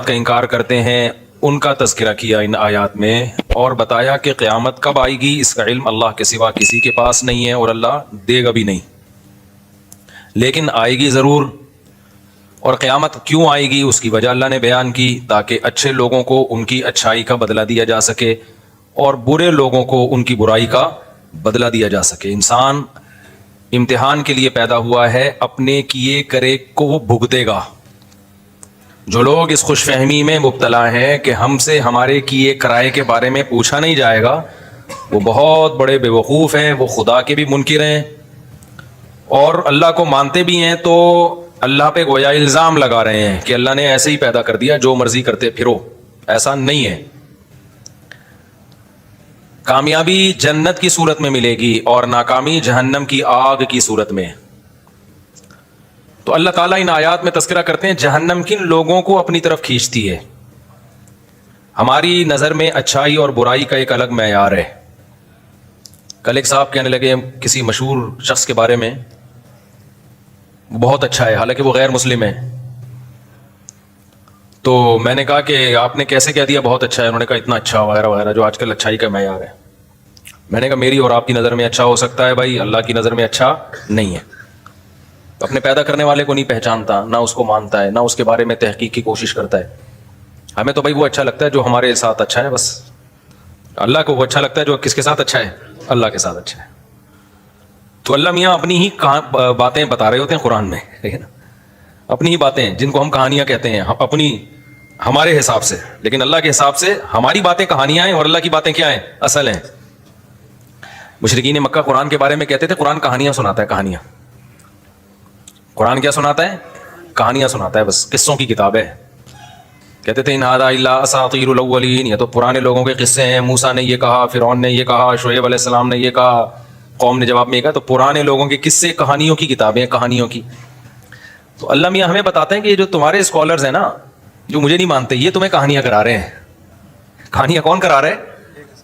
کا انکار کرتے ہیں ان کا تذکرہ کیا ان آیات میں، اور بتایا کہ قیامت کب آئے گی اس کا علم اللہ کے سوا کسی کے پاس نہیں ہے اور اللہ دے گا بھی نہیں، لیکن آئے گی ضرور۔ اور قیامت کیوں آئے گی اس کی وجہ اللہ نے بیان کی، تاکہ اچھے لوگوں کو ان کی اچھائی کا بدلہ دیا جا سکے اور برے لوگوں کو ان کی برائی کا بدلہ دیا جا سکے۔ انسان امتحان کے لیے پیدا ہوا ہے، اپنے کیے کرے کو وہ بھگتے گا۔ جو لوگ اس خوش فہمی میں مبتلا ہیں کہ ہم سے ہمارے کیے کرائے کے بارے میں پوچھا نہیں جائے گا، وہ بہت بڑے بے وقوف ہیں، وہ خدا کے بھی منکر ہیں، اور اللہ کو مانتے بھی ہیں تو اللہ پہ گویا الزام لگا رہے ہیں کہ اللہ نے ایسے ہی پیدا کر دیا، جو مرضی کرتے پھرو۔ ایسا نہیں ہے۔ کامیابی جنت کی صورت میں ملے گی اور ناکامی جہنم کی آگ کی صورت میں۔ تو اللہ تعالیٰ ان آیات میں تذکرہ کرتے ہیں جہنم کن لوگوں کو اپنی طرف کھینچتی ہے۔ ہماری نظر میں اچھائی اور برائی کا ایک الگ معیار ہے۔ کل ایک صاحب کہنے لگے کسی مشہور شخص کے بارے میں، بہت اچھا ہے، حالانکہ وہ غیر مسلم ہے۔ تو میں نے کہا کہ آپ نے کیسے کہہ دیا بہت اچھا ہے؟ انہوں نے کہا اتنا اچھا وغیرہ وغیرہ، جو آج کل اچھائی کا معیار ہے۔ میں نے کہا میری اور آپ کی نظر میں اچھا ہو سکتا ہے بھائی، اللہ کی نظر میں اچھا نہیں ہے۔ اپنے پیدا کرنے والے کو نہیں پہچانتا، نہ اس کو مانتا ہے، نہ اس کے بارے میں تحقیق کی کوشش کرتا ہے۔ ہمیں تو بھائی وہ اچھا لگتا ہے جو ہمارے ساتھ اچھا ہے بس۔ اللہ کو وہ اچھا لگتا ہے جو کس کے ساتھ اچھا ہے؟ اللہ کے ساتھ اچھا ہے۔ تو اللہ میاں اپنی ہی باتیں بتا رہے ہوتے ہیں قرآن میں، ٹھیک ہے نا، اپنی ہی باتیں جن کو ہم کہانیاں کہتے ہیں، اپنی ہمارے حساب سے، لیکن اللہ کے حساب سے ہماری باتیں کہانیاں ہیں اور اللہ کی باتیں کیا ہیں؟ اصل ہیں۔ مشرکین مکہ قرآن کے بارے میں کہتے تھے قرآن کہانیاں سناتا ہے، کہانیاں۔ قرآن کیا سناتا ہے؟ کہانیاں سناتا ہے، بس قصوں کی کتاب ہے۔ کہتے تھے ان ھذا الا اساطیر الاولین، یہ تو پرانے لوگوں کے قصے ہیں، موسیٰ نے یہ کہا، فرعون نے یہ کہا، شعیب علیہ السلام نے یہ کہا، قوم نے جواب میں یہ کہا، تو پرانے لوگوں کے قصے، کہانیوں کی کتابیں، کہانیوں کی۔ تو اللہ میاں ہمیں بتاتے ہیں کہ یہ جو تمہارے اسکالرز ہیں نا، جو مجھے نہیں مانتے، یہ تمہیں کہانیاں کرا رہے ہیں۔ کہانیاں کون کرا رہے ہیں؟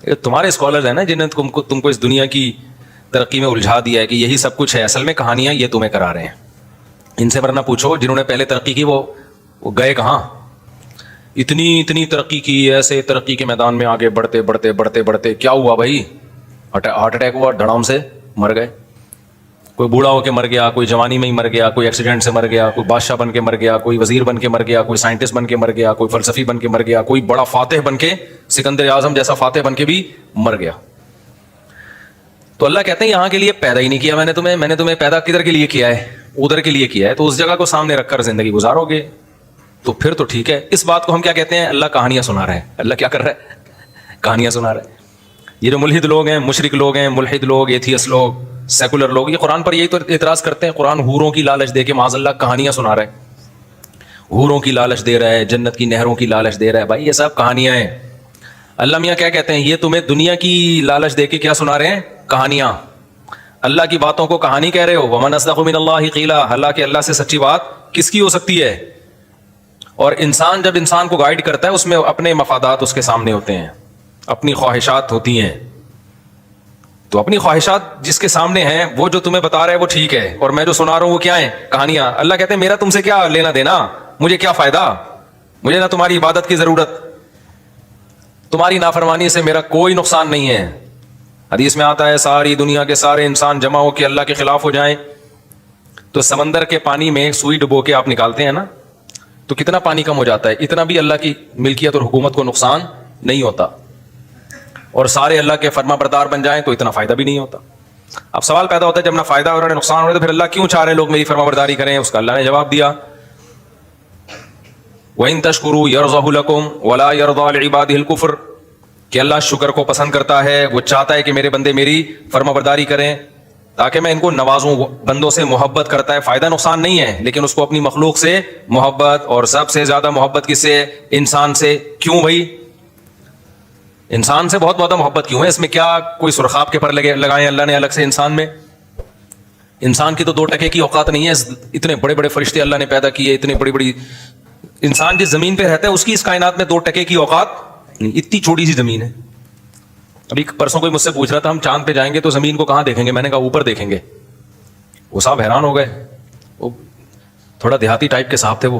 یہ تمہارے اسکالرز ہیں نا، جنہیں تم کو اس دنیا کی ترقی میں الجھا دیا ہے کہ یہی سب کچھ ہے، اصل میں کہانیاں یہ تمہیں کرا رہے ہیں۔ ان سے ورنہ پوچھو جنہوں نے پہلے ترقی کی وہ گئے کہاں؟ اتنی ترقی کی، ایسے ترقی کے میدان میں آگے بڑھتے بڑھتے بڑھتے بڑھتے کیا ہوا بھائی؟ ہارٹ اٹیک ہوا، دھڑام سے مر گئے۔ کوئی بوڑھا ہو کے مر گیا، کوئی جوانی میں ہی مر گیا، کوئی ایکسیڈنٹ سے مر گیا، کوئی بادشاہ بن کے مر گیا، کوئی وزیر بن کے مر گیا، کوئی سائنٹسٹ بن کے مر گیا، کوئی فلسفی بن کے مر گیا، کوئی بڑا فاتح بن کے، سکندر اعظم جیسا فاتح بن کے بھی مر گیا۔ تو اللہ کہتے ہیں یہاں کے لیے پیدا ہی نہیں کیا میں نے تمہیں پیدا کدھر کے لیے کیا ہے؟ ادھر کے لیے کیا ہے، تو اس جگہ کو سامنے رکھ کر زندگی گزارو گے تو پھر تو ٹھیک ہے۔ اس بات کو ہم کیا کہتے ہیں؟ اللہ کہانیاں سنا رہا ہے۔ اللہ کیا کر رہا ہے؟ کہانیاں سنا رہا ہے۔ یہ جو ملحد لوگ ہیں، مشرک لوگ ہیں، ملحد لوگ، ایتھیس لوگ، سیکولر لوگ، یہ قرآن پر یہی تو اعتراض کرتے ہیں۔ قرآن حوروں کی لالچ دے کے معاذ اللہ کہانیاں سنا رہا ہے، حوروں کی لالچ دے رہا ہے، جنت کی نہروں کی لالچ دے رہا ہے۔ بھائی یہ سب کہانیاں ہیں۔ اللہ میاں کیا کہتے ہیں؟ یہ تمہیں دنیا کی لالچ دے کے کیا سنا رہے ہیں؟ کہانیاں۔ اللہ کی باتوں کو کہانی کہہ رہے ہو؟ ومن اصدق من اللہ قیلا، حالانکہ اللہ سے سچی بات کس کی ہو سکتی ہے؟ اور انسان جب انسان کو گائیڈ کرتا ہے اس میں اپنے مفادات اس کے سامنے ہوتے ہیں، اپنی خواہشات ہوتی ہیں۔ تو اپنی خواہشات جس کے سامنے ہیں، وہ جو تمہیں بتا رہا ہے وہ ٹھیک ہے، اور میں جو سنا رہا ہوں وہ کیا ہے؟ کہانیاں۔ اللہ کہتے ہیں میرا تم سے کیا لینا دینا، مجھے کیا فائدہ، مجھے نہ تمہاری عبادت کی ضرورت، تمہاری نافرمانی سے میرا کوئی نقصان نہیں ہے۔ حدیث میں آتا ہے ساری دنیا کے سارے انسان جمع ہو کے اللہ کے خلاف ہو جائیں تو سمندر کے پانی میں سوئی ڈبو کے آپ نکالتے ہیں نا، تو کتنا پانی کم ہو جاتا ہے، اتنا بھی اللہ کی ملکیت اور حکومت کو نقصان نہیں ہوتا۔ اور سارے اللہ کے فرما بردار بن جائیں تو اتنا فائدہ بھی نہیں ہوتا۔ اب سوال پیدا ہوتا ہے جب نہ فائدہ ہو رہا ہے نقصان ہو رہا ہے، تو پھر اللہ کیوں چاہ رہے ہیں لوگ میری فرما برداری کریں؟ اس کا اللہ نے جواب دیا وَإِن تَشْكُرُوا يَرْضَهُ لَكُمْ وَلَا يَرْضَىٰ لِعِبَادِهِ الْكُفْرَ، کہ اللہ شکر کو پسند کرتا ہے، وہ چاہتا ہے کہ میرے بندے میری فرما برداری کریں تاکہ میں ان کو نوازوں۔ بندوں سے محبت کرتا ہے، فائدہ نقصان نہیں ہے، لیکن اس کو اپنی مخلوق سے محبت، اور سب سے زیادہ محبت کس سے؟ انسان سے۔ کیوں بھائی؟ انسان سے بہت زیادہ محبت کیوں ہے؟ اس میں کیا کوئی سرخاب کے پر لگائے اللہ نے الگ سے انسان میں؟ انسان کی تو 2 ٹکے کی اوقات نہیں ہے۔ اتنے بڑے بڑے فرشتے اللہ نے پیدا کیے، اتنے بڑی بڑی، انسان جس زمین پہ رہتا ہے اس کی اس کائنات میں 2 ٹکے کی اوقات نہیں، اتنی چھوٹی سی زمین ہے۔ ابھی پرسوں کوئی مجھ سے پوچھ رہا تھا ہم چاند پہ جائیں گے تو زمین کو کہاں دیکھیں گے؟ میں نے کہا اوپر دیکھیں گے۔ وہ صاحب حیران ہو گئے، وہ تھوڑا دیہاتی ٹائپ کے صاحب تھے وہ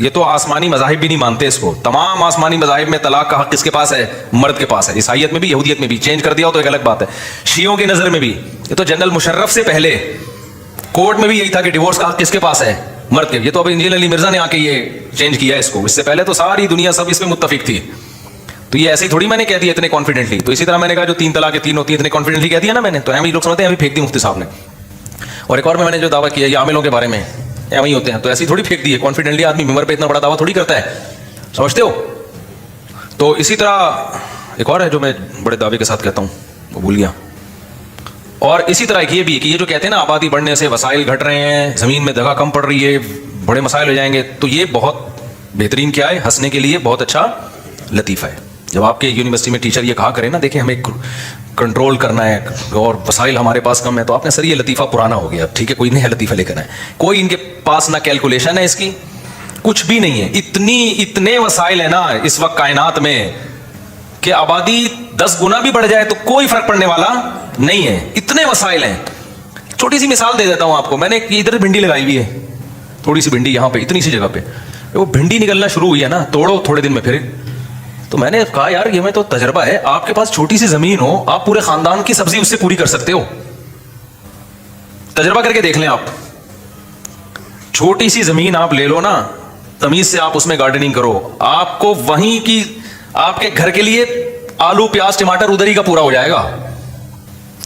یہ تو آسمانی مذاہب بھی نہیں مانتے اس کو. تمام آسمانی مذاہب میں طلاق کا حق کس کے پاس ہے؟ مرد کے پاس ہے. عیسائیت میں بھی, یہودیت میں بھی. چینج کر دیا ہو تو ایک الگ بات ہے. شیعوں کی نظر میں بھی یہ تو جنرل مشرف سے پہلے کورٹ میں بھی یہی تھا کہ ڈیورس کا حق کس کے پاس ہے؟ مرد کے. یہ تو اب انجیل علی مرزا نے آ کے یہ چینج کیا اس کو. اس سے پہلے تو ساری دنیا سب اس میں متفق تھی. تو یہ ایسے ہی تھوڑی میں نے کہہ دیا اتنے کانفیڈنٹلی. تو اسی طرح میں نے کہا جو 3 طلاق 3 ہوتی ہیں اتنے کانفیڈنٹلی کہہ دیا نا میں نے, تو ہم لوگ سمجھتے ہیں ابھی پھینک دی مفتی صاحب نے. اور ایک اور میں نے جو دعویٰ کیا یہ عاملوں کے بارے میں وہی ہوتے ہیں, تو ایسی تھوڑی پھینک دی ہے کانفیڈنٹلی. آدمی ممبر پہ اتنا بڑا دعویٰ تھوڑی کرتا ہے, سمجھتے ہو. تو اسی طرح ایک اور ہے جو میں بڑے دعوے کے ساتھ کہتا ہوں, وہ بھول گیا. اور اسی طرح یہ بھی کہ یہ جو کہتے ہیں نا آبادی بڑھنے سے وسائل گھٹ رہے ہیں, زمین میں جگہ کم پڑ رہی ہے, بڑے مسائل ہو جائیں گے, تو یہ بہت بہترین کیا ہے, ہنسنے کے لیے بہت اچھا لطیفہ ہے. جب آپ کے یونیورسٹی میں ٹیچر یہ کہا کرے نا, دیکھیں ہمیں کنٹرول کرنا ہے اور وسائل ہمارے پاس کم ہے, تو آپ نے سر یہ لطیفہ پرانا ہو گیا, ٹھیک ہے کوئی نیا لطیفہ لے کر آئے. کوئی ان کے پاس نہ کیلکولیشن ہے اس کی, کچھ بھی نہیں ہے. اتنے وسائل ہیں نا اس وقت کائنات میں کہ آبادی 10 گنا بھی بڑھ جائے تو کوئی فرق پڑنے والا نہیں ہے. اتنے وسائل ہیں. چھوٹی سی مثال دے دیتا ہوں آپ کو. میں نے ادھر بھنڈی لگائی ہوئی ہے, تھوڑی سی بھنڈی یہاں پہ اتنی سی جگہ پہ, وہ بھنڈی نکلنا شروع ہوئی ہے نا, توڑو تھوڑے دن میں پھر. تو میں نے کہا یار یہ میں تو تجربہ ہے, آپ کے پاس چھوٹی سی زمین ہو, آپ پورے خاندان کی سبزی اس سے پوری کر سکتے ہو. تجربہ کر کے دیکھ لیں آپ. چھوٹی سی زمین آپ لے لو نا, تمیز سے آپ اس میں گارڈننگ کرو, آپ کو وہیں کی آپ کے گھر کے لیے آلو پیاز ٹماٹر ادھر ہی کا پورا ہو جائے گا.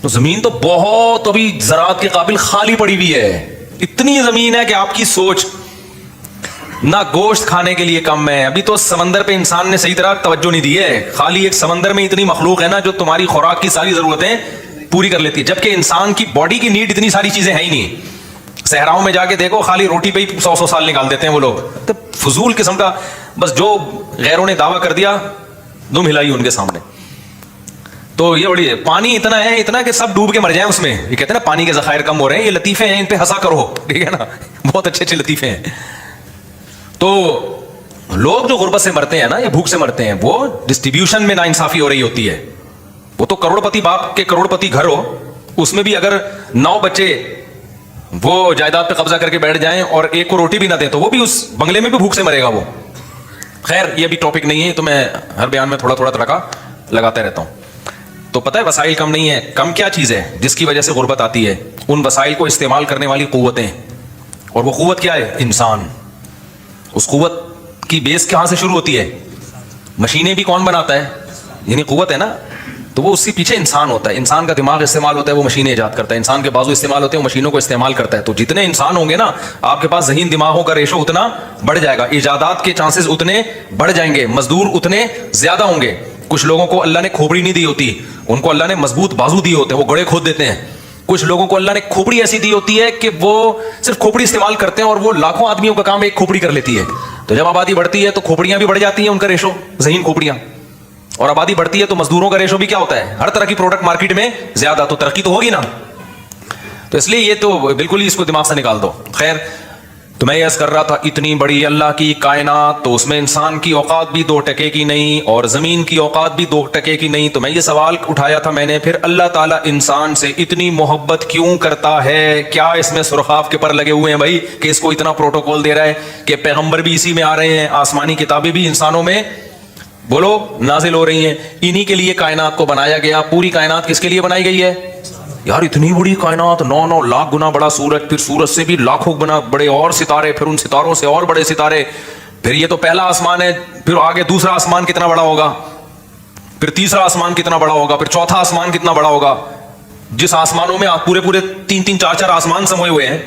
تو زمین تو بہت ابھی زراعت کے قابل خالی پڑی ہوئی ہے. اتنی زمین ہے کہ آپ کی سوچ نہ گوشت کھانے کے لیے کم ہے. ابھی تو سمندر پہ انسان نے صحیح طرح توجہ نہیں دی ہے. خالی ایک سمندر میں اتنی مخلوق ہے نا جو تمہاری خوراک کی ساری ضرورتیں پوری کر لیتی ہے, جبکہ انسان کی باڈی کی نیڈ اتنی ساری چیزیں ہیں ہی نہیں. صحراؤں میں جا کے دیکھو, خالی روٹی پہ ہی 100 سال نکال دیتے ہیں وہ لوگ. تو فضول قسم کا, بس جو غیروں نے دعویٰ کر دیا دم ہلائی ان کے سامنے. تو یہ بڑی پانی اتنا کہ سب ڈوب کے مر جائیں اس میں. یہ کہتے ہیں نا پانی کے ذخائر کم ہو رہے ہیں, یہ لطیفے ہیں, ان پہ ہنسا کرو, ٹھیک ہے نا, بہت اچھے اچھے لطیفے ہیں. تو لوگ جو غربت سے مرتے ہیں نا, یا بھوک سے مرتے ہیں, وہ ڈسٹریبیوشن میں ناانصافی ہو رہی ہوتی ہے. وہ تو کروڑ پتی باپ کے کروڑ پتی گھر ہو, اس میں بھی اگر 9 بچے وہ جائیداد پہ قبضہ کر کے بیٹھ جائیں اور ایک کو روٹی بھی نہ دیں, تو وہ بھی اس بنگلے میں بھی بھوک سے مرے گا وہ. خیر یہ بھی ٹاپک نہیں ہے, تو میں ہر بیان میں تھوڑا تھوڑا لگاتا رہتا ہوں. تو پتہ ہے وسائل کم نہیں ہے. کم کیا چیز ہے جس کی وجہ سے غربت آتی ہے؟ ان وسائل کو استعمال کرنے والی قوتیں. اور وہ قوت کیا ہے؟ انسان. اس قوت کی بیس کہاں سے شروع ہوتی ہے؟ مشینیں بھی کون بناتا ہے؟ یعنی قوت ہے نا, تو وہ اس کے پیچھے انسان ہوتا ہے. انسان کا دماغ استعمال ہوتا ہے, وہ مشینیں ایجاد کرتا ہے. انسان کے بازو استعمال ہوتے ہیں, وہ مشینوں کو استعمال کرتا ہے. تو جتنے انسان ہوں گے نا, آپ کے پاس ذہین دماغوں کا ریشو اتنا بڑھ جائے گا, ایجادات کے چانسز اتنے بڑھ جائیں گے, مزدور اتنے زیادہ ہوں گے. کچھ لوگوں کو اللہ نے کھوپڑی نہیں دی ہوتی, ان کو اللہ نے مضبوط بازو دیے ہوتے ہیں, وہ گڑے کھود دیتے ہیں. کچھ لوگوں کو اللہ نے کھوپڑی ایسی دی ہوتی ہے کہ وہ صرف کھوپڑی استعمال کرتے ہیں, اور وہ لاکھوں آدمیوں کا کام ایک کھوپڑی کر لیتی ہے. تو جب آبادی بڑھتی ہے تو کھوپڑیاں بھی بڑھ جاتی ہیں, ان کا ریشو, ذہین کھوپڑیاں. اور آبادی بڑھتی ہے تو مزدوروں کا ریشو بھی کیا ہوتا ہے؟ ہر طرح کی پروڈکٹ مارکیٹ میں زیادہ, تو ترقی تو ہوگی نا. تو اس لیے یہ تو بالکل ہی اس کو دماغ سے نکال دو. خیر, تو میں یہ عرض کر رہا تھا, اتنی بڑی اللہ کی کائنات, تو اس میں انسان کی اوقات بھی 2 ٹکے کی نہیں, اور زمین کی اوقات بھی 2 ٹکے کی نہیں. تو میں یہ سوال اٹھایا تھا میں نے, پھر اللہ تعالیٰ انسان سے اتنی محبت کیوں کرتا ہے؟ کیا اس میں سرخاب کے پر لگے ہوئے ہیں بھائی کہ اس کو اتنا پروٹوکول دے رہا ہے کہ پیغمبر بھی اسی میں آ رہے ہیں, آسمانی کتابیں بھی انسانوں میں بولو نازل ہو رہی ہیں, انہی کے لیے کائنات کو بنایا گیا. پوری کائنات کس کے لیے بنائی گئی ہے یار؟ اتنی بڑی کائنات, 9 لاکھ گنا بڑا سورج, پھر سورج سے بھی لاکھوں گنا بڑے اور ستارے, پھر ان ستاروں سے اور بڑے ستارے, پھر یہ تو پہلا آسمان ہے, پھر آگے دوسرا آسمان کتنا بڑا ہوگا, پھر تیسرا آسمان کتنا بڑا ہوگا, پھر چوتھا آسمان کتنا بڑا ہوگا. جس آسمانوں میں پورے 3 4 آسمان سموئے ہوئے ہیں,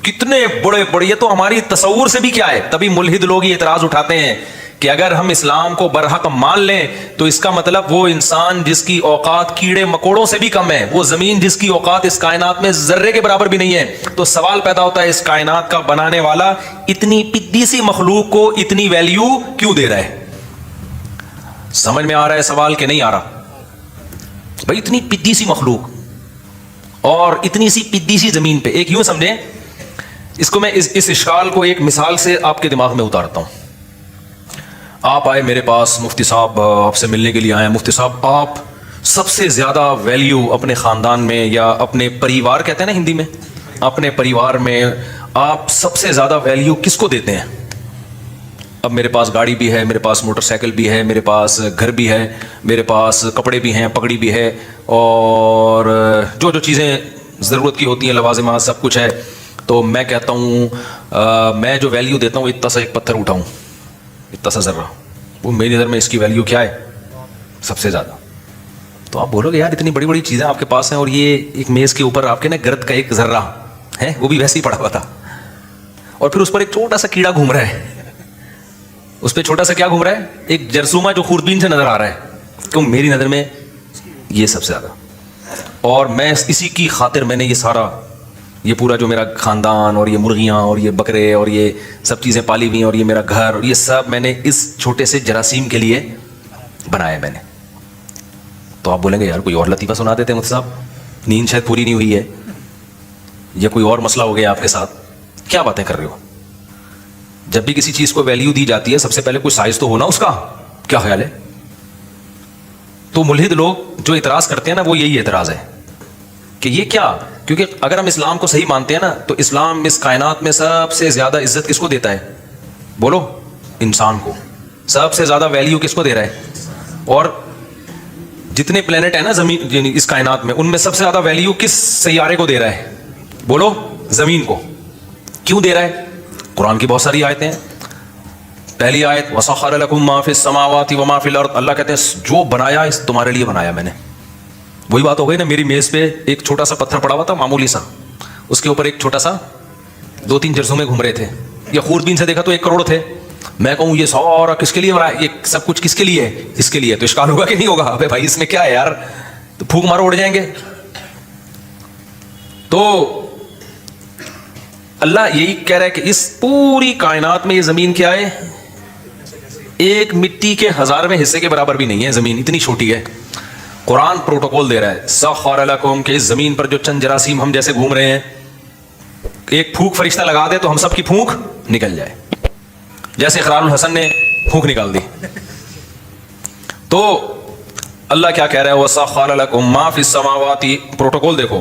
کتنے بڑے بڑے. یہ تو ہماری تصور سے بھی کیا ہے. تبھی ملحد لوگ یہ اعتراض اٹھاتے ہیں کہ اگر ہم اسلام کو برحق مان لیں تو اس کا مطلب وہ انسان جس کی اوقات کیڑے مکوڑوں سے بھی کم ہے, وہ زمین جس کی اوقات اس کائنات میں ذرے کے برابر بھی نہیں ہے. تو سوال پیدا ہوتا ہے, اس کائنات کا بنانے والا اتنی پدی سی مخلوق کو اتنی ویلیو کیوں دے رہا ہے؟ سمجھ میں آ رہا ہے سوال کہ نہیں آ رہا بھائی؟ اتنی پدی سی مخلوق اور اتنی سی پدی سی زمین پہ. ایک یوں سمجھیں اس کو, میں اس اشکال کو ایک مثال سے آپ کے دماغ میں اتارتا ہوں. آپ آئے میرے پاس, مفتی صاحب آپ سے ملنے کے لیے آئے. مفتی صاحب آپ سب سے زیادہ ویلیو اپنے خاندان میں, یا اپنے پریوار کہتے ہیں نا ہندی میں, اپنے پریوار میں آپ سب سے زیادہ ویلیو کس کو دیتے ہیں؟ اب میرے پاس گاڑی بھی ہے, میرے پاس موٹر سائیکل بھی ہے, میرے پاس گھر بھی ہے, میرے پاس کپڑے بھی ہیں, پگڑی بھی ہے, اور جو جو چیزیں ضرورت کی ہوتی ہیں, لوازمات, سب کچھ ہے. تو میں کہتا ہوں میں جو ویلیو دیتا ہوں اتنا سا ایک پتھر اٹھاؤں, اتنا سا ذرہ, وہ میری نظر میں اس کی ویلیو کیا ہے سب سے زیادہ. تو آپ بولو گے یار اتنی بڑی بڑی چیزیں آپ کے پاس ہیں اور یہ ایک میز کے اوپر آپ کے نا گرد کا ایک ذرہ ہے, وہ بھی ویسے ہی پڑا ہوا تھا, اور پھر اس پر ایک چھوٹا سا کیڑا گھوم رہا ہے, اس پہ چھوٹا سا کیا گھوم رہا ہے, ایک جرثومہ جو خوردبین سے نظر آ رہا ہے. تو میری نظر میں یہ سب سے زیادہ, اور میں اسی کی خاطر میں نے یہ سارا, یہ پورا جو میرا خاندان اور یہ مرغیاں اور یہ بکرے اور یہ سب چیزیں پالی ہوئی ہیں اور یہ میرا گھر اور یہ سب میں نے اس چھوٹے سے جراثیم کے لیے بنایا میں نے. تو آپ بولیں گے یار کوئی اور لطیفہ سنا دیتے ہیں مجھ صاحب, نیند شاید پوری نہیں ہوئی ہے یا کوئی اور مسئلہ ہو گیا آپ کے ساتھ, کیا باتیں کر رہے ہو. جب بھی کسی چیز کو ویلیو دی جاتی ہے سب سے پہلے کوئی سائز تو ہونا اس کا, کیا خیال ہے. تو ملحد لوگ جو اعتراض کرتے ہیں نا, وہ یہی اعتراض ہے کہ یہ کیا, کیونکہ اگر ہم اسلام کو صحیح مانتے ہیں نا تو اسلام اس کائنات میں سب سے زیادہ عزت کس کو دیتا ہے, بولو, انسان کو. سب سے زیادہ ویلیو کس کو دے رہا ہے, اور جتنے پلینٹ ہیں نا زمین اس کائنات میں, ان میں سب سے زیادہ ویلیو کس سیارے کو دے رہا ہے, بولو, زمین کو. کیوں دے رہا ہے؟ قرآن کی بہت ساری آیتیں ہیں. پہلی آیت وَسَخَّرَ لَكُم مَّا فِي السَّمَاوَاتِ وَمَا فِي الْأَرْضِ, اللہ کہتے ہیں جو بنایا اس تمہارے لیے بنایا میں نے. وہی بات ہو گئی نا, میری میز پہ ایک چھوٹا سا پتھر پڑا ہوا تھا معمولی سا, اس کے اوپر ایک چھوٹا سا 2-3 جرثومے گھوم رہے تھے, یا خوردبین سے دیکھا تو 1 کروڑ تھے. میں کہوں یہ سارا کس کے لیے بنایا, یہ سب کچھ کس کے لیے ہے, اس کے لیے. تو اشکال ہوگا کہ نہیں ہوگا, ابے بھائی اس میں کیا ہے یار, تو پھونک مارو اڑ جائیں گے. تو اللہ یہی کہہ رہا ہے کہ اس پوری کائنات میں یہ زمین کیا ہے, ایک مٹی کے 1000ویں حصے کے برابر بھی نہیں ہے زمین, اتنی چھوٹی ہے. قرآن پروٹوکول دے رہا ہے سخر لکم, کہ اس زمین پر جو چند جراثیم ہم جیسے گھوم رہے ہیں, ایک پھونک فرشتہ لگا دے تو ہم سب کی پھونک نکل جائے, جیسے اقرار الحسن نے پھونک نکال دی. تو اللہ کیا کہہ رہا ہے, وَسَخَّرَ لَكُم مَّا فِي السَّمَاوَاتِ, پروٹوکول دیکھو,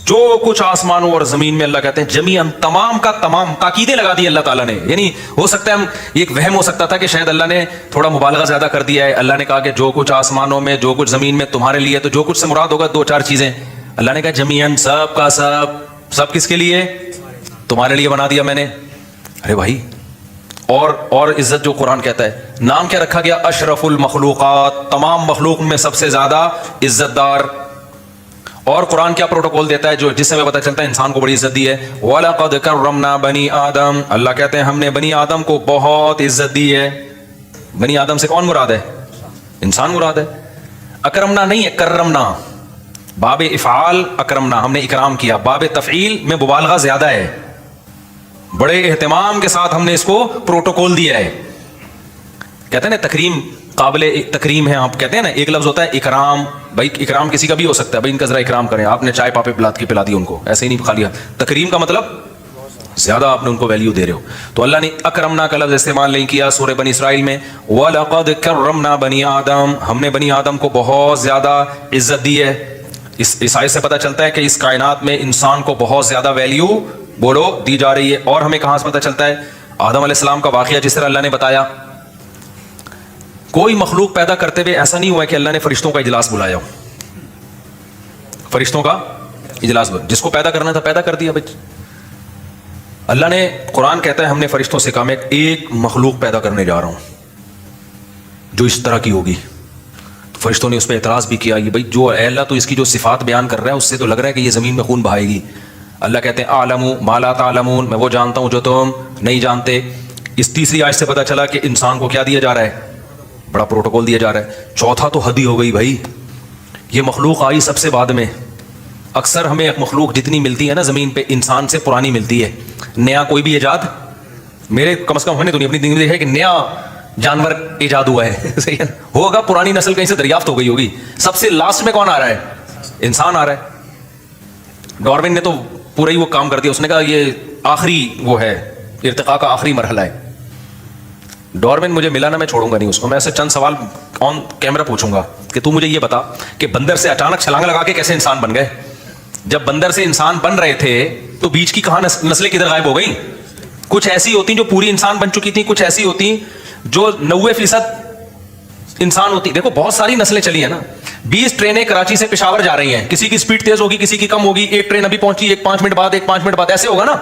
جو کچھ آسمانوں اور زمین میں, اللہ کہتے ہیں جمیعاً, تمام کا تمام, تاکیدیں لگا دی اللہ تعالیٰ نے. یعنی ہو سکتا ہے ہم, ایک وہم ہو سکتا تھا کہ شاید اللہ نے تھوڑا مبالغہ زیادہ کر دیا ہے. اللہ نے کہا کہ جو کچھ آسمانوں میں, جو کچھ زمین میں تمہارے لیے, تو جو کچھ سے مراد ہوگا 2-4 چیزیں. اللہ نے کہا جمیعاً, سب کا سب, سب کس کے لیے, تمہارے لیے بنا دیا میں نے. ارے بھائی, اور عزت جو قرآن کہتا ہے, نام کیا رکھا گیا, اشرف المخلوقات, تمام مخلوق میں سب سے زیادہ عزت دار. اور قرآن کیا پروٹوکول دیتا ہے, جو جس سے ہمیں پتہ چلتا ہے انسان کو بڑی عزت دی ہے, وَلَقَدْ كَرَّمْنَا بَنِي آدم, اللہ کہتے ہیں ہم نے بنی آدم کو بہت عزت دی ہے. بنی آدم سے کون مراد ہے, انسان مراد ہے. اکرمنا نہیں ہے, کرمنا, باب افعال اکرمنا, ہم نے اکرام کیا. باب تفعیل میں مبالغہ زیادہ ہے, بڑے اہتمام کے ساتھ ہم نے اس کو پروٹوکول دیا ہے. کہتے ہیں نا تکریم قابل تکریم ہے, آپ کہتے ہیں نا ایک لفظ ہوتا ہے اکرام. بھائی اکرام کسی کا بھی ہو سکتا ہے, بھائی ان کا ذرا اکرام کریں, آپ نے چائے پاپے پلا دی ان کو, ایسے ہی نہیں کھا لیا. تکریم کا مطلب زیادہ آپ نے ان کو ویلیو دے رہے ہو. تو اللہ نے اکرمنا کا لفظ استعمال نہیں کیا سورہ بنی اسرائیل میں, وَلَقَدْ كَرَّمْنَا بَنِي آدم, ہم نے بنی آدم کو بہت زیادہ عزت دی ہے. اس آیت سے پتہ چلتا ہے کہ اس کائنات میں انسان کو بہت زیادہ ویلیو, بولو, دی جا رہی ہے. اور ہمیں کہاں سے پتہ چلتا ہے, آدم علیہ السلام کا واقعہ جس طرح اللہ نے بتایا. کوئی مخلوق پیدا کرتے ہوئے ایسا نہیں ہوا کہ اللہ نے فرشتوں کا اجلاس بلایا ہو, فرشتوں کا اجلاس, جس کو پیدا کرنا تھا پیدا کر دیا. اللہ نے, قرآن کہتا ہے ہم نے فرشتوں سے کہا میں ایک مخلوق پیدا کرنے جا رہا ہوں جو اس طرح کی ہوگی. فرشتوں نے اس پہ اعتراض بھی کیا, یہ بھائی جو اے اللہ تو اس کی جو صفات بیان کر رہا ہے اس سے تو لگ رہا ہے کہ یہ زمین میں خون بہائے گی. اللہ کہتے ہیں اعلم ما لا تعلمون, میں وہ جانتا ہوں جو تم نہیں جانتے. اس تیسری آیت سے پتہ چلا کہ انسان کو کیا دیا جا رہا ہے, بڑا پروٹوکول دیا جا رہا ہے. چوتھا تو حد ہی ہو گئی بھائی, یہ مخلوق آئی سب سے بعد میں. اکثر ہمیں مخلوق جتنی ملتی ہے نا زمین پہ, انسان سے پرانی ملتی ہے. نیا کوئی بھی ایجاد, میرے کم از کم ہم نے اپنی زندگی میں دیکھا ہے کہ نیا جانور ایجاد ہوا ہے, صحیح ہے, ہوگا پرانی نسل کہیں سے دریافت ہو گئی ہوگی. سب سے لاسٹ میں کون آ رہا ہے, انسان آ رہا ہے. ڈارون نے تو پورا ہی وہ کام کر دیا, اس نے کہا یہ آخری وہ ہے, ارتقاء کا آخری مرحلہ ہے. ڈارون مجھے ملا نا, میں چھوڑوں گا نہیں اس کو, میں ایسے چند سوال آن کیمرہ پوچھوں گا کہ تو مجھے یہ بتا کہ بندر سے اچانک چھلانگ لگا کے کیسے انسان بن گئے. جب بندر سے انسان بن رہے تھے تو بیچ کی کہاں نسلیں کدھر غائب ہو گئی, کچھ ایسی ہوتی جو پوری انسان بن چکی تھی, کچھ ایسی ہوتی جو 90% انسان ہوتی. دیکھو بہت ساری نسلیں چلی ہیں نا, 20 ٹرینیں کراچی سے پشاور جا رہی ہیں, کسی کی سپیڈ تیز ہوگی, کسی کی کم ہوگی, ایک ٹرین ابھی پہنچی, ایک 5 منٹ بعد, ایک 5 منٹ بعد, ایسے ہوگا نا.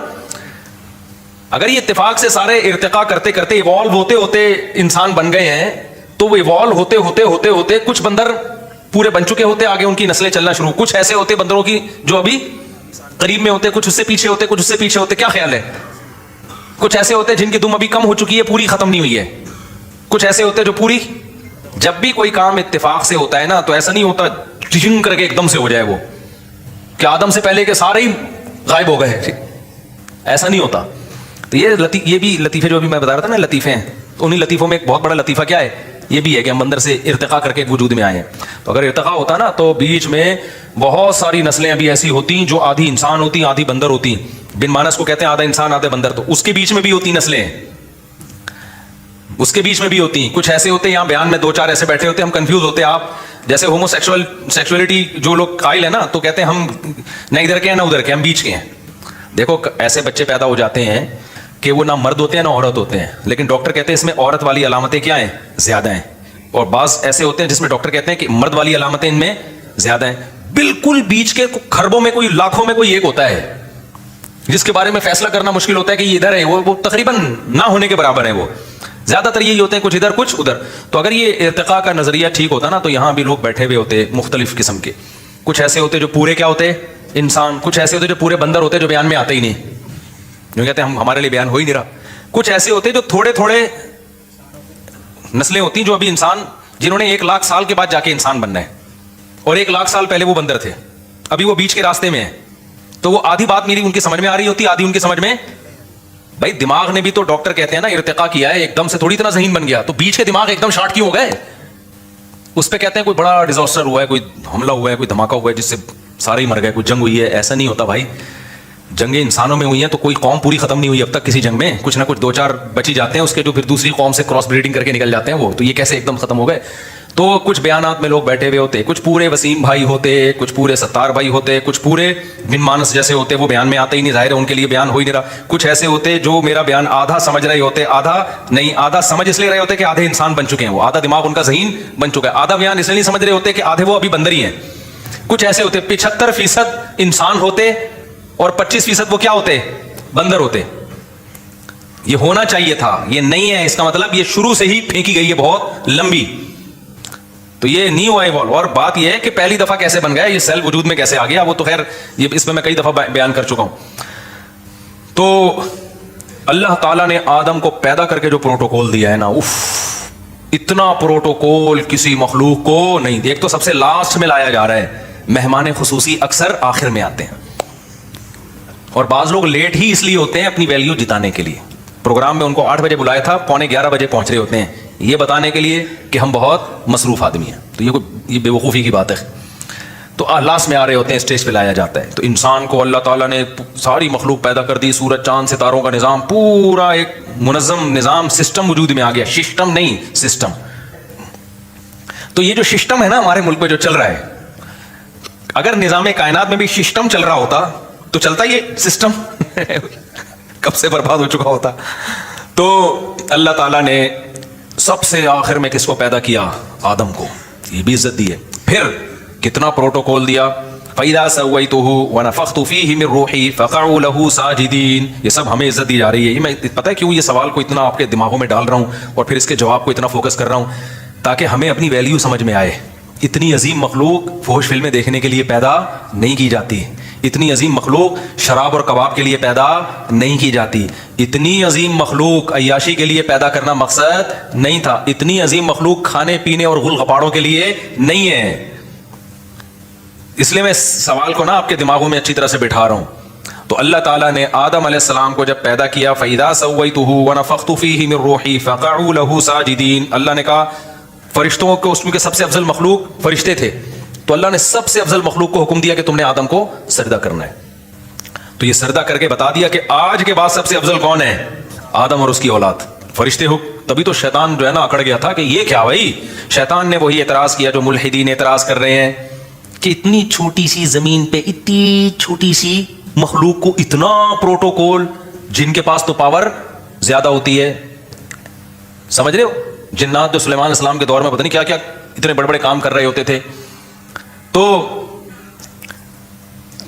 اگر یہ اتفاق سے سارے ارتقا کرتے کرتے ایوالو ہوتے ہوتے انسان بن گئے ہیں, تو وہ ایوالو ہوتے ہوتے ہوتے ہوتے کچھ بندر پورے بن چکے ہوتے, آگے ان کی نسلیں چلنا شروع, کچھ ایسے ہوتے بندروں کی جو ابھی قریب میں ہوتے, کچھ اس سے پیچھے ہوتے, کچھ اس سے پیچھے ہوتے. کیا خیال ہے؟ کچھ ایسے ہوتے جن کی دم ابھی کم ہو چکی ہے, پوری ختم نہیں ہوئی ہے, کچھ ایسے ہوتے جو پوری. جب بھی کوئی کام اتفاق سے ہوتا ہے نا, تو ایسا نہیں ہوتا ٹشن کر کے ایک دم سے ہو جائے وہ, کہ آدم سے پہلے کے سارے ہی غائب ہو گئے, ایسا نہیں ہوتا. تو یہ بھی لطیفے جو ابھی میں بتا رہا تھا نا, لطیفے ہیں, انہیں لطیفوں میں ایک بہت بڑا لطیفہ کیا ہے, یہ بھی ہے کہ ہم اندر سے ارتقا کر کے وجود میں آئے ہیں. تو اگر ارتقا ہوتا نا, تو بیچ میں بہت ساری نسلیں ابھی ایسی ہوتی جو آدھی انسان ہوتی, آدھی بندر ہوتی. بن مانس کو کہتے ہیں آدھا انسان آدھے بندر, تو اس کے بیچ میں بھی ہوتی نسلیں, اس کے بیچ میں بھی ہوتی. کچھ ایسے ہوتے ہیں, یہاں بیان میں 2-4 ایسے بیٹھے ہوتے ہیں, ہم کنفیوز ہوتے ہیں. آپ جیسے ہومو سیکشولیٹی جو لوگ قائل ہیں نا, تو کہتے ہیں ہم نہ ادھر کے ہیں نہ ادھر کے, ہم بیچ کے ہیں. دیکھو ایسے بچے پیدا ہو جاتے ہیں کہ وہ نہ مرد ہوتے ہیں نہ عورت ہوتے ہیں, لیکن ڈاکٹر کہتے ہیں اس میں عورت والی علامتیں کیا ہیں, زیادہ ہیں. اور بعض ایسے ہوتے ہیں جس میں ڈاکٹر کہتے ہیں کہ مرد والی علامتیں ان میں زیادہ ہیں. بالکل بیچ کے خربوں میں کوئی, لاکھوں میں کوئی ایک ہوتا ہے جس کے بارے میں فیصلہ کرنا مشکل ہوتا ہے کہ یہ ادھر ہے, وہ تقریباً نہ ہونے کے برابر ہے. وہ زیادہ تر یہی ہوتے ہیں, کچھ ادھر کچھ ادھر. تو اگر یہ ارتقاء کا نظریہ ٹھیک ہوتا نا, تو یہاں بھی لوگ بیٹھے ہوئے ہوتے مختلف قسم کے. کچھ ایسے ہوتے جو پورے کیا ہوتے انسان, کچھ ایسے ہوتے جو پورے بندر ہوتے جو بیان میں آتے ہی نہیں, جو کہتے ہیں ہمارے لیے بیان ہو ہی نہیں رہا. کچھ ایسے ہوتے جو تھوڑے تھوڑے نسلیں ہوتی جو ابھی انسان, جنہوں نے 1 لاکھ سال کے بعد جا کے انسان بننا ہے, اور 1 لاکھ سال پہلے وہ بندر تھے, ابھی وہ بیچ کے راستے میں ہیں. تو وہ آدھی بات میری ان کی سمجھ میں آ رہی ہوتی, آدھی ان کی سمجھ میں. بھائی دماغ نے بھی تو, ڈاکٹر کہتے ہیں نا, ارتقا کیا ہے, ایک دم سے تھوڑی اتنا ذہین بن گیا. تو بیچ کے دماغ ایک دم شارٹ کیوں ہو گئے؟ اس پہ کہتے ہیں کوئی بڑا ڈیزاسٹر ہوا ہے, کوئی حملہ ہوا ہے, کوئی دھماکہ ہوا ہے جس سے سارے ہی مر گئے, کوئی جنگ ہوئی ہے. ایسا نہیں ہوتا بھائی, جنگیں انسانوں میں ہوئی ہیں, تو کوئی قوم پوری ختم نہیں ہوئی اب تک کسی جنگ میں. کچھ نہ کچھ 2-4 بچی جاتے ہیں اس کے, جو پھر دوسری قوم سے کراس بریڈنگ کر کے نکل جاتے ہیں وہ. تو یہ کیسے ایک دم ختم ہو گئے؟ تو کچھ بیانات میں لوگ بیٹھے ہوئے ہوتے, کچھ پورے وسیم بھائی ہوتے, کچھ پورے ستار بھائی ہوتے, کچھ پورے بن مانس جیسے ہوتے, وہ بیان میں آتے ہی نہیں, ظاہر ہے ان کے لیے بیان ہو ہی نہیں رہا. کچھ ایسے ہوتے جو میرا بیان آدھا سمجھ رہے ہوتے, آدھا نہیں, آدھا سمجھ اس لیے رہے ہوتے کہ آدھے انسان بن چکے ہیں, وہ آدھا دماغ ان کا ذہین بن چکا ہے, آدھا بیان اس لیے نہیں سمجھ رہے ہوتے کہ آدھے وہ ابھی بندر ہی ہیں. کچھ ایسے ہوتے 75% انسان ہوتے اور 25% وہ کیا ہوتے, بندر ہوتے. یہ ہونا چاہیے تھا, یہ نہیں ہے. اس کا مطلب یہ شروع سے ہی پھینکی گئی ہے بہت لمبی. تو یہ نہیں ہوا ایوالو. اور بات یہ ہے کہ پہلی دفعہ کیسے بن گیا, یہ سیل وجود میں کیسے آ گیا, وہ تو خیر یہ اس میں کئی دفعہ بیان کر چکا ہوں. تو اللہ تعالیٰ نے آدم کو پیدا کر کے جو پروٹوکول دیا ہے نا, اف, اتنا پروٹوکول کسی مخلوق کو نہیں. ایک تو سب سے لاسٹ میں لایا جا رہا ہے, مہمان خصوصی اکثر آخر میں آتے ہیں, اور بعض لوگ لیٹ ہی اس لیے ہوتے ہیں اپنی ویلیو جتانے کے لیے. پروگرام میں ان کو 8 بجے بلایا تھا, 11:15 بجے پہنچ رہے ہوتے ہیں, یہ بتانے کے لیے کہ ہم بہت مصروف آدمی ہیں. تو یہ بے وقوفی کی بات ہے. تو لاسٹ میں آ رہے ہوتے ہیں, اسٹیج پہ لایا جاتا ہے. تو انسان کو اللہ تعالیٰ نے ساری مخلوق پیدا کر دی, سورج چاند ستاروں کا نظام, پورا ایک منظم نظام, سسٹم وجود میں آ گیا. سسٹم نہیں, سسٹم. تو یہ جو سسٹم ہے نا ہمارے ملک میں جو چل رہا ہے, اگر نظام کائنات میں بھی سسٹم چل رہا ہوتا تو چلتا یہ سسٹم کب سے برباد ہو چکا ہوتا. تو اللہ تعالیٰ نے سب سے آخر میں کس کو پیدا کیا, آدم کو. یہ بھی عزت دی ہے. پھر کتنا پروٹوکول دیا, فَإِذَا سَوَّيْتُهُ وَنَفَخْتُ فِيهِ مِن رُوحِي فَقَعُوا لَهُ سَاجِدِينَ. یہ سب ہمیں عزت دی جا رہی ہے. یہ میں پتہ ہے کیوں یہ سوال کو اتنا آپ کے دماغوں میں ڈال رہا ہوں اور پھر اس کے جواب کو اتنا فوکس کر رہا ہوں, تاکہ ہمیں اپنی ویلیو سمجھ میں آئے. اتنی عظیم مخلوق فحش فلمیں دیکھنے کے لیے پیدا نہیں کی جاتی. اتنی عظیم مخلوق شراب اور کباب کے لیے پیدا نہیں کی جاتی. اتنی عظیم مخلوق عیاشی کے لیے پیدا کرنا مقصد نہیں تھا. اتنی عظیم مخلوق کھانے پینے اور غل غپاڑوں کے لیے نہیں ہے. اس لیے میں سوال کو نا آپ کے دماغوں میں اچھی طرح سے بٹھا رہا ہوں. تو اللہ تعالیٰ نے آدم علیہ السلام کو جب پیدا کیا, فَإِذَا سَوَّيْتُهُ وَنَفَخْتُ فِيهِ مِن رُوحِي فَقَعُوا لَهُ سَاجِدِينَ. اللہ نے کہا فرشتوں کو, اس میں سب سے افضل مخلوق فرشتے تھے, تو اللہ نے سب سے افضل مخلوق کو حکم دیا کہ تم نے آدم کو سجدہ کرنا ہے. تو یہ سجدہ کر کے بتا دیا کہ آج کے بعد سب سے افضل کون ہے, آدم اور اس کی اولاد, فرشتے ہو. تبھی تو شیطان جو ہے نا اکڑ گیا تھا کہ یہ کیا بھائی. شیطان نے وہی اعتراض کیا جو ملحدین اعتراض کر رہے ہیں کہ اتنی چھوٹی سی زمین پہ اتنی چھوٹی سی مخلوق کو اتنا پروٹوکول, جن کے پاس تو پاور زیادہ ہوتی ہے. سمجھ رہے ہو؟ جنات جو سلیمان علیہ السلام کے دور میں پتہ نہیں کیا کیا اتنے بڑے بڑے کام کر رہے ہوتے تھے. تو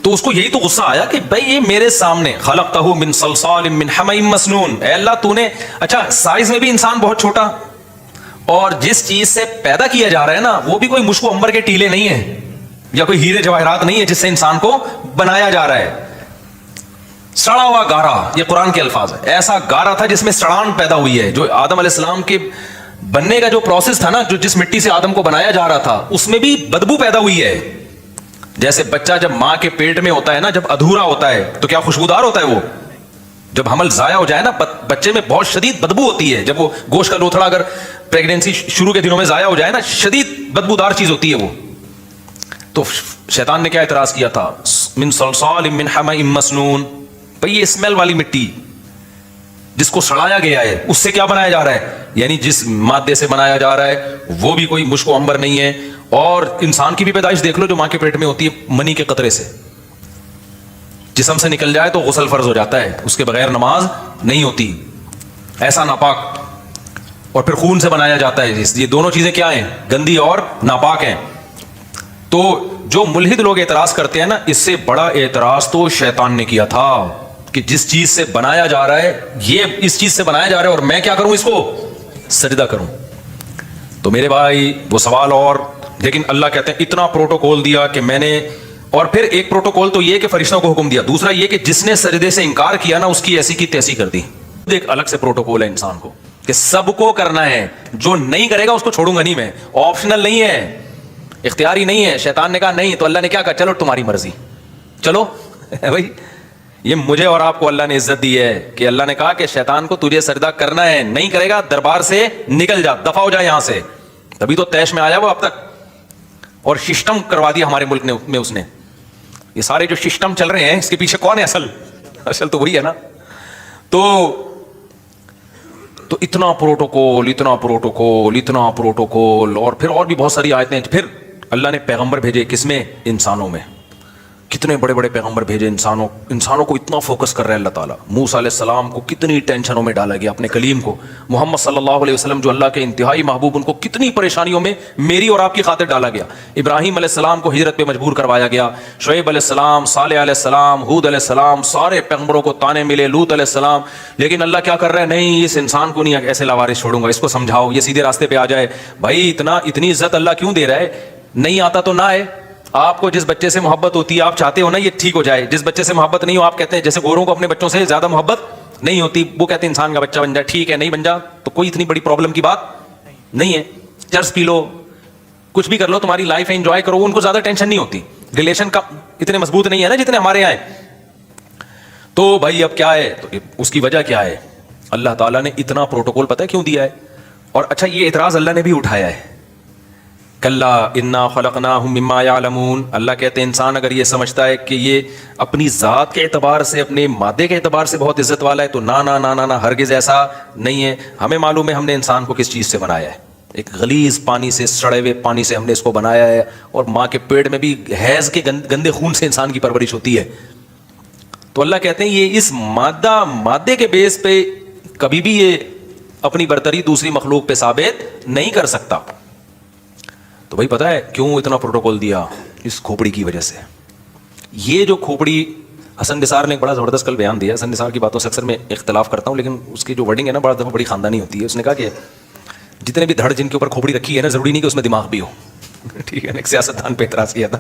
اس کو یہی تو غصہ آیا کہ بھائی یہ میرے سامنے خلقتہ من صلصال من حمأ مسنون، اے اللہ تو نے، اچھا سائز میں بھی انسان بہت چھوٹا، اور جس چیز سے پیدا کیا جا رہا ہے نا وہ بھی کوئی مشک و عنبر کے ٹیلے نہیں ہیں یا کوئی ہیرے جواہرات نہیں ہے جس سے انسان کو بنایا جا رہا ہے. سڑا ہوا گارا، یہ قرآن کے الفاظ ہے، ایسا گارا تھا جس میں سڑان پیدا ہوئی ہے. جو آدم علیہ السلام کے بننے کا جو پروسیس تھا نا، جو جس مٹی سے آدم کو بنایا جا رہا تھا، اس میں بھی بدبو پیدا ہوئی ہے. جیسے بچہ جب ماں کے پیٹ میں ہوتا ہے نا، جب ادھورا ہوتا ہے تو کیا خوشبودار ہوتا ہے وہ، جب حمل ضائع ہو جائے نا بچے میں بہت شدید بدبو ہوتی ہے. جب وہ گوشت کا لوتھڑا اگر پریگنینسی شروع کے دنوں میں ضائع ہو جائے نا، شدید بدبودار چیز ہوتی ہے وہ. تو شیطان نے کیا اعتراض کیا تھا؟ من صلصال من حمأ مسنون، بھئی یہ اسمیل والی مٹی جس کو سڑایا گیا ہے اس سے کیا بنایا جا رہا ہے، یعنی جس مادے سے بنایا جا رہا ہے وہ بھی کوئی مشک و عنبر نہیں ہے. اور انسان کی بھی پیدائش دیکھ لو جو ماں کے پیٹ میں ہوتی ہے، منی کے قطرے سے جسم سے نکل جائے تو غسل فرض ہو جاتا ہے، اس کے بغیر نماز نہیں ہوتی، ایسا ناپاک. اور پھر خون سے بنایا جاتا ہے. یہ دونوں چیزیں کیا ہیں؟ گندی اور ناپاک ہیں. تو جو ملحد لوگ اعتراض کرتے ہیں نا، اس سے بڑا اعتراض تو شیطان نے کیا تھا کہ جس چیز سے بنایا جا رہا ہے، یہ اس چیز سے بنایا جا رہا ہے اور میں کیا کروں؟ اس کو سجدہ کروں. تو میرے بھائی وہ سوال. اور لیکن اللہ کہتے ہیں اتنا پروٹوکول دیا کہ میں نے، اور پھر ایک پروٹوکول تو یہ کہ فرشتوں کو حکم دیا، دوسرا یہ کہ جس نے سجدے سے انکار کیا نا اس کی ایسی کی تیسی کر دی. ایک الگ سے پروٹوکول ہے انسان کو کہ سب کو کرنا ہے، جو نہیں کرے گا اس کو چھوڑوں گا نہیں میں. آپشنل نہیں ہے، اختیاری نہیں ہے. شیطان نے کہا نہیں، تو اللہ نے کیا کہا؟ چلو تمہاری مرضی، چلو بھائی. یہ مجھے اور آپ کو اللہ نے عزت دی ہے کہ اللہ نے کہا کہ شیطان کو تجھے سجدہ کرنا ہے، نہیں کرے گا دربار سے نکل جا، دفع ہو جا یہاں سے. تبھی تو تیش میں آیا وہ اب تک، اور سسٹم کروا دیا ہمارے ملک میں اس نے. یہ سارے جو سسٹم چل رہے ہیں اس کے پیچھے کون ہے؟ اصل تو وہی ہے نا. تو اتنا پروٹوکول، اتنا پروٹوکول، اتنا پروٹوکول. اور پھر اور بھی بہت ساری آیتیں. پھر اللہ نے پیغمبر بھیجے کس میں؟ انسانوں میں. کتنے بڑے بڑے پیغمبر بھیجے انسانوں کو اتنا فوکس کر رہے ہیں اللہ تعالیٰ. موسیٰ علیہ السلام کو کتنی ٹینشنوں میں ڈالا گیا اپنے کلیم کو. محمد صلی اللہ علیہ وسلم جو اللہ کے انتہائی محبوب، ان کو کتنی پریشانیوں میں میری اور آپ کی خاطر ڈالا گیا. ابراہیم علیہ السلام کو ہجرت پہ مجبور کروایا گیا. شعیب علیہ السلام، صالح علیہ السلام، ہود علیہ السلام، سارے پیغمبروں کو تانے ملے. لوط علیہ السلام. لیکن اللہ کیا کر رہا ہے؟ نہیں، اس انسان کو نہیں ایسے لاوارث چھوڑوں گا، اس کو سمجھاؤ، یہ سیدھے راستے پہ آ جائے. بھائی اتنی عزت اللہ کیوں دے رہا ہے؟ نہیں آتا تو نہ آئے. آپ کو جس بچے سے محبت ہوتی ہے آپ چاہتے ہو نا یہ ٹھیک ہو جائے. جس بچے سے محبت نہیں ہو، آپ کہتے ہیں جیسے گوروں کو اپنے بچوں سے زیادہ محبت نہیں ہوتی، وہ کہتے ہیں انسان کا بچہ بن جائے، ٹھیک ہے نہیں بن جا تو کوئی اتنی بڑی پرابلم کی بات نہیں ہے. چرس پی لو، کچھ بھی کر لو، تمہاری لائف انجوائے کرو. ان کو زیادہ ٹینشن نہیں ہوتی. ریلیشن کا اتنے مضبوط نہیں ہے نا جتنے ہمارے یہاں ہیں. تو بھائی اب کیا ہے؟ تو اس کی وجہ کیا ہے؟ اللہ تعالیٰ نے اتنا پروٹوکول پتہ ہے کیوں دیا ہے؟ اور اچھا یہ اعتراض اللہ نے بھی اٹھایا ہے. کلا انا خلقناہم مما یعلمون. اللہ کہتے ہیں انسان اگر یہ سمجھتا ہے کہ یہ اپنی ذات کے اعتبار سے، اپنے مادے کے اعتبار سے بہت عزت والا ہے تو نہ ہرگز ایسا نہیں ہے. ہمیں معلوم ہے ہم نے انسان کو کس چیز سے بنایا ہے. ایک غلیظ پانی سے، سڑے ہوئے پانی سے ہم نے اس کو بنایا ہے. اور ماں کے پیٹ میں بھی حیض کے گندے خون سے انسان کی پرورش ہوتی ہے. تو اللہ کہتے ہیں یہ اس مادے کے بیس پہ کبھی بھی یہ اپنی برتری دوسری مخلوق پہ ثابت نہیں کر سکتا. تو بھائی پتہ ہے کیوں اتنا پروٹوکول دیا؟ اس کھوپڑی کی وجہ سے. یہ جو کھوپڑی، حسن نثار نے ایک بڑا زبردست کل بیان دیا. حسن نثار کی باتوں سے اکثر میں اختلاف کرتا ہوں، لیکن اس کی جو ورڈنگ ہے نا بڑا دفعہ بڑی خاندانی ہوتی ہے. اس نے کہا کہ جتنے بھی دھڑ جن کے اوپر کھوپڑی رکھی ہے نا، ضروری نہیں کہ اس میں دماغ بھی ہو. ٹھیک ہے نا؟ ایک سیاستدان پہ اعتراض کیا تھا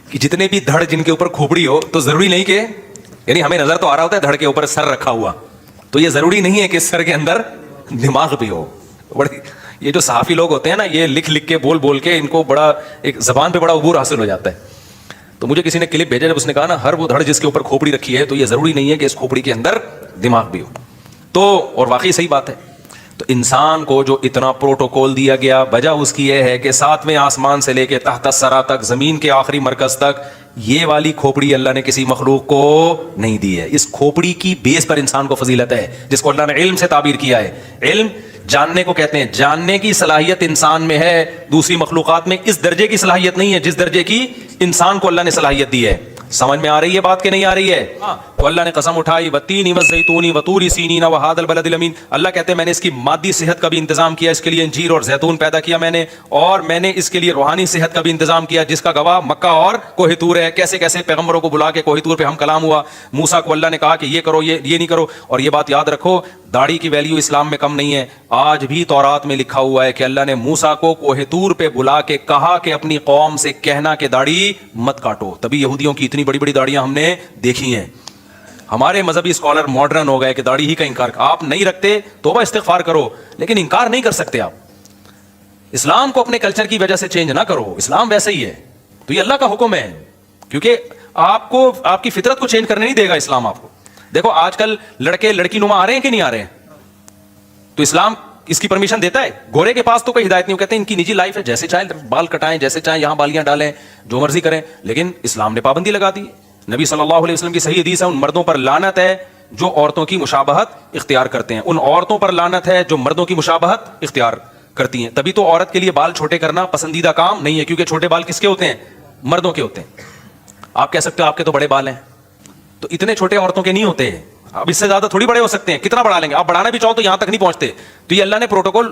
کہ جتنے بھی دھڑ جن کے اوپر کھوپڑی ہو تو ضروری نہیں کہ، یعنی ہمیں نظر تو آ رہا ہوتا ہے دھڑ کے اوپر سر رکھا ہوا، تو یہ ضروری نہیں ہے کہ سر کے اندر دماغ بھی ہو. بڑی یہ جو صحافی لوگ ہوتے ہیں نا، یہ لکھ کے بول کے ان کو بڑا ایک زبان پہ بڑا عبور حاصل ہو جاتا ہے. تو مجھے کسی نے کلپ بھیجا جب اس نے کہا نا ہر وہ دھڑ جس کے اوپر کھوپڑی رکھی ہے تو یہ ضروری نہیں ہے کہ اس کھوپڑی کے اندر دماغ بھی ہو. تو اور واقعی صحیح بات ہے. تو انسان کو جو اتنا پروٹوکول دیا گیا، وجہ اس کی یہ ہے کہ 7ویں آسمان سے لے کے تحت الثری تک، زمین کے آخری مرکز تک، یہ والی کھوپڑی اللہ نے کسی مخلوق کو نہیں دی ہے. اس کھوپڑی کی بیس پر انسان کو فضیلت ہے، جس کو اللہ نے علم سے تعبیر کیا ہے. علم جاننے کو کہتے ہیں. جاننے کی صلاحیت انسان میں ہے، دوسری مخلوقات میں اس درجے کی صلاحیت نہیں ہے جس درجے کی انسان کو اللہ نے صلاحیت دی ہے. سمجھ میں آ رہی ہے بات کہ نہیں آ رہی ہے؟ تو اللہ نے قسم اٹھائی وتینی والزیتون وطور سینین وہذا البلد الامین. اللہ کہتے ہیں میں نے اس کی مادی صحت کا بھی انتظام کیا, اس کے لیے انجیر اور زیتون پیدا کیا میں نے, اور میں نے اس کے لیے روحانی صحت کا بھی انتظام کیا جس کا گواہ مکہ اور کوہ طور ہے. کیسے کیسے پیغمبروں کو بلا کے کوہ طور پہ ہم کلام ہوا. موسیٰ کو اللہ نے کہا کہ یہ کرو, یہ نہیں کرو. اور یہ بات یاد رکھو, داڑھی کی ویلیو اسلام میں کم نہیں ہے. آج بھی تورات میں لکھا ہوا ہے کہ اللہ نے موسیٰ کو کوہ طور پہ بلا کے کہا کہ اپنی قوم سے کہنا کہ داڑھی مت کاٹو. تبھی یہودیوں کی اتنی بڑی بڑی داڑیاں ہم نے دیکھی ہیں. ہمارے مذہبی اسکالر ماڈرن ہو گئے کہ داڑھی ہی کا انکار, آپ نہیں رکھتے توبہ استغفار کرو, لیکن انکار نہیں کر سکتے آپ. اسلام کو اپنے کلچر کی وجہ سے چینج نہ کرو, اسلام ویسے ہی ہے. تو یہ اللہ کا حکم ہے, کیونکہ آپ کو آپ کی فطرت کو چینج کرنے نہیں دے گا اسلام آپ کو. دیکھو آج کل لڑکے لڑکی نما آ رہے ہیں کہ نہیں آ رہے ہیں, تو اسلام اس کی پرمیشن دیتا ہے. گورے کے پاس تو کوئی ہدایت نہیں, کہتے ہیں ان کی نجی لائف ہے, جیسے چاہیں بال کٹائیں, جیسے چاہیں یہاں بالیاں ڈالیں, جو مرضی کریں. لیکن اسلام نے پابندی لگا دی. نبی صلی اللہ علیہ وسلم کی صحیح حدیث ہے, ان مردوں پر لعنت ہے جو عورتوں کی مشابہت اختیار کرتے ہیں, ان عورتوں پر لعنت ہے جو مردوں کی مشابہت اختیار کرتی ہیں. تبھی تو عورت کے لیے بال چھوٹے کرنا پسندیدہ کام نہیں ہے, کیونکہ چھوٹے بال کس کے ہوتے ہیں؟ مردوں کے ہوتے ہیں. آپ کہہ سکتے ہو آپ کے تو بڑے بال ہیں, تو اتنے چھوٹے عورتوں کے نہیں ہوتے ہیں. اب اس سے زیادہ تھوڑی بڑے ہو سکتے ہیں, کتنا بڑھا لیں گے آپ؟ بڑھانا بھی چاہو تو یہاں تک نہیں پہنچتے. تو یہ اللہ نے پروٹوکول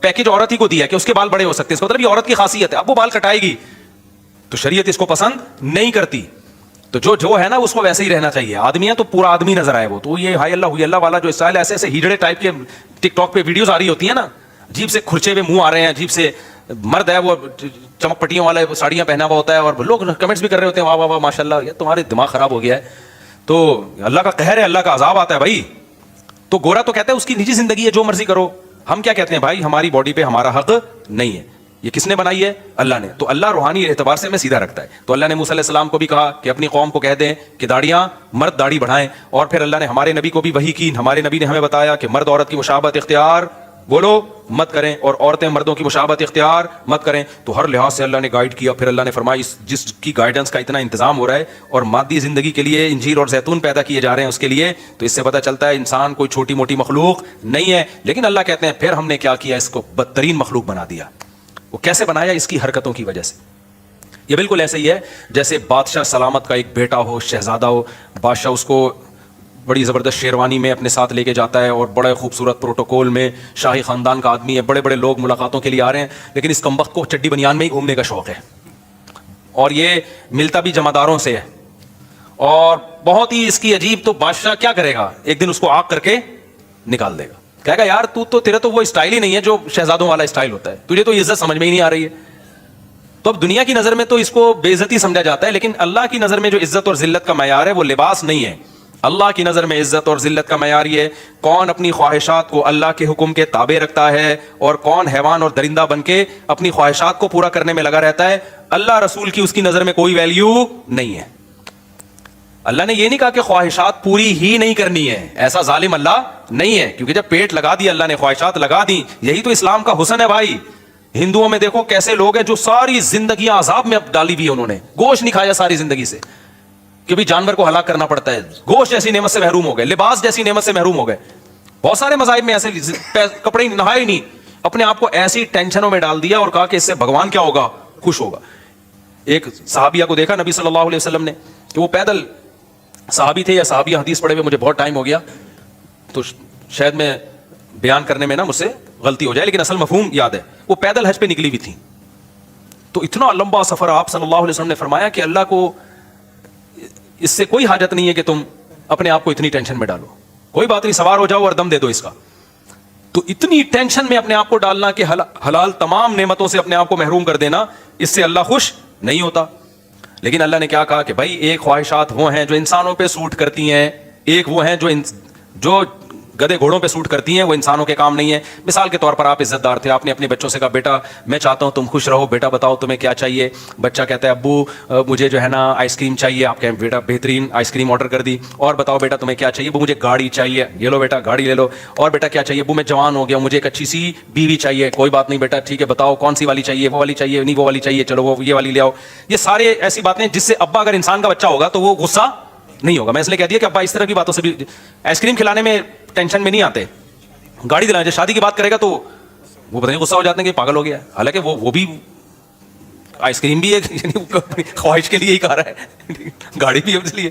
پیکج عورت ہی کو دیا کہ اس کے بال بڑے ہو سکتے ہیں. اس کا مطلب یہ عورت کی خاصیت ہے. اب وہ بال کٹائے گی تو شریعت اس کو پسند نہیں کرتی. تو جو ہے نا اس کو ویسے ہی رہنا چاہیے. آدمی ہے تو پورا آدمی نظر آئے وہ. تو یہ ہائی اللہ ہوئی اللہ والا جو اسٹائل, ایسے ایسے ہیجڑے ٹائپ کے ٹک ٹاک پہ ویڈیوز آ رہی ہوتی ہیں نا, عجیب سے کھرچے ہوئے منہ آ رہے ہیں, عجیب سے مرد ہے وہ چمک پٹیوں والے ساڑیاں پہنا ہوا ہوتا ہے, اور لوگ کمنٹس بھی کر رہے ہوتے ہیں واہ واہ واہ ماشاء اللہ, یہ تمہارے دماغ خراب ہو گیا ہے. تو اللہ کا قہر ہے, اللہ کا عذاب آتا ہے بھائی. تو گورا تو کہتا ہے اس کی نجی زندگی ہے, جو مرضی کرو. ہم کیا کہتے ہیں بھائی, ہماری باڈی پہ ہمارا حق نہیں ہے. یہ کس نے بنائی ہے؟ اللہ نے. تو اللہ روحانی اعتبار سے ہمیں سیدھا رکھتا ہے. تو اللہ نے موسیٰ علیہ السلام کو بھی کہا کہ اپنی قوم کو کہہ دیں کہ داڑیاں, مرد داڑھی بڑھائیں. اور پھر اللہ نے ہمارے نبی کو بھی وحی کی, ہمارے نبی نے ہمیں بتایا کہ مرد عورت کی مشابہت اختیار بولو مت کریں, اور عورتیں مردوں کی مشابہت اختیار مت کریں. تو ہر لحاظ سے اللہ نے گائیڈ کیا. پھر اللہ نے فرمایا جس کی گائیڈنس کا اتنا انتظام ہو رہا ہے اور مادی زندگی کے لیے انجیر اور زیتون پیدا کیے جا رہے ہیں اس کے لیے, تو اس سے پتہ چلتا ہے انسان کوئی چھوٹی موٹی مخلوق نہیں ہے. لیکن اللہ کہتے ہیں پھر ہم نے کیا کیا, اس کو بدترین مخلوق بنا دیا. وہ کیسے بنایا؟ اس کی حرکتوں کی وجہ سے. یہ بالکل ایسے ہی ہے جیسے بادشاہ سلامت کا ایک بیٹا ہو, شہزادہ ہو, بادشاہ اس کو بڑی زبردست شیروانی میں اپنے ساتھ لے کے جاتا ہے اور بڑے خوبصورت پروٹوکول میں, شاہی خاندان کا آدمی ہے, بڑے بڑے لوگ ملاقاتوں کے لیے آ رہے ہیں, لیکن اس کمبخت کو چڈی بنیان میں ہی گھومنے کا شوق ہے, اور یہ ملتا بھی جمعداروں سے ہے, اور بہت ہی اس کی عجیب. تو بادشاہ کیا کرے گا, ایک دن اس کو آگ کر کے نکال دے گا, کہے گا یار تو تیرا تو وہ اسٹائل ہی نہیں ہے جو شہزادوں والا اسٹائل ہوتا ہے, تجھے تو عزت سمجھ میں ہی نہیں آ رہی ہے. تو اب دنیا کی نظر میں تو اس کو بے عزتی سمجھا جاتا ہے, لیکن اللہ کی نظر میں جو عزت اور ذلت کا معیار ہے وہ لباس نہیں ہے. اللہ کی نظر میں عزت اور ذلت کا معیار یہ کون اپنی خواہشات کو اللہ کے حکم کے تابع رکھتا ہے, اور کون حیوان اور درندہ بن کے اپنی خواہشات کو پورا کرنے میں لگا رہتا ہے. اللہ رسول کی اس کی نظر میں کوئی ویلیو نہیں ہے. اللہ نے یہ نہیں کہا کہ خواہشات پوری ہی نہیں کرنی ہے, ایسا ظالم اللہ نہیں ہے, کیونکہ جب پیٹ لگا دیا اللہ نے, خواہشات لگا دی, یہی تو اسلام کا حسن ہے بھائی. ہندوؤں میں دیکھو کیسے لوگ ہیں جو ساری زندگی عذاب میں ڈالی ہوئی, انہوں نے گوشت نہیں کھایا ساری زندگی سے, کہ بھی جانور کو ہلاک کرنا پڑتا ہے, گوشت جیسی نعمت سے محروم ہو گئے, لباس جیسی نعمت سے محروم ہو گئے. بہت سارے مذاہب میں ایسے کپڑے نہائے نہیں, اپنے آپ کو ایسی ٹینشنوں میں ڈال دیا اور کہا کہ اس سے بھگوان کیا ہوگا, خوش ہوگا. ایک صحابیہ کو دیکھا نبی صلی اللہ علیہ وسلم نے کہ وہ پیدل, صحابی تھے یا صحابیہ, حدیث پڑھے ہوئے مجھے بہت ٹائم ہو گیا تو شاید میں بیان کرنے میں نا مجھ سے غلطی ہو جائے, لیکن اصل مفہوم یاد ہے. وہ پیدل حج پہ نکلی ہوئی تھی, تو اتنا لمبا سفر, آپ صلی اللہ علیہ وسلم نے فرمایا کہ اللہ کو اس سے کوئی حاجت نہیں ہے کہ تم اپنے آپ کو اتنی ٹینشن میں ڈالو, کوئی بات نہیں, سوار ہو جاؤ اور دم دے دو اس کا. تو اتنی ٹینشن میں اپنے آپ کو ڈالنا کہ حلال تمام نعمتوں سے اپنے آپ کو محروم کر دینا, اس سے اللہ خوش نہیں ہوتا. لیکن اللہ نے کیا کہا کہ بھائی ایک خواہشات وہ ہیں جو انسانوں پہ سوٹ کرتی ہیں, ایک وہ ہیں جو گدے گھوڑوں پہ سوٹ کرتی ہیں, وہ انسانوں کے کام نہیں ہے. مثال کے طور پر آپ عزت دار تھے, آپ نے اپنے بچوں سے کہا بیٹا میں چاہتا ہوں تم خوش رہو, بیٹا بتاؤ تمہیں کیا چاہیے. بچہ کہتا ہے ابو مجھے جو ہے نا آئس کریم چاہیے. آپ کہیں بیٹا بہترین آئس کریم آرڈر کر دی. اور بتاؤ بیٹا تمہیں کیا چاہیے. ابو مجھے گاڑی چاہیے, یہ لو بیٹا گاڑی لے لو. اور بیٹا کیا چاہیے. ابو میں جوان ہو گیا, مجھے ایک اچھی سی بیوی چاہیے. کوئی بات نہیں بیٹا, ٹھیک ہے بتاؤ کون سی والی چاہیے, وہ والی چاہیے, نہیں وہ والی چاہیے, چلو وہ یہ والی لے آؤ. یہ سارے ایسی باتیں جس سے ابا اگر انسان کا بچہ ہوگا تو وہ غصہ نہیں ہوگا. میں اس لیے کہہ دیا کہ ابا اس طرح کی باتوں سے بھی, آئس کریم کھلانے میں ٹینشن میں نہیں آتے, گاڑی دلانا. جب شادی کی بات کرے گا تو وہ پتہ نہیں غصہ ہو جاتے ہیں کہ پاگل ہو گیا ہے, حالانکہ وہ بھی آئس کریم بھی ایک خواہش کے لیے ہی کھا رہا ہے, گاڑی بھی اس لیے.